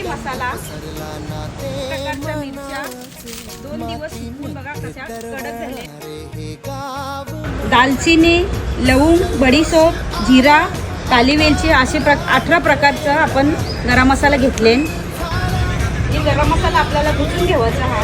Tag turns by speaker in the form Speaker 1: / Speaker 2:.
Speaker 1: मसाला, प्रकारच्या मिरच्या 2 दिवस सुकून बघा कशा कडक झाले। दालचिनी, लवंग, बडीशोप, जिरा, काली वेलची असे 18 प्रकारचा आपण गरम मसाला घेतले। हे गरम मसाला आपल्याला भुजून घ्यायचा हा।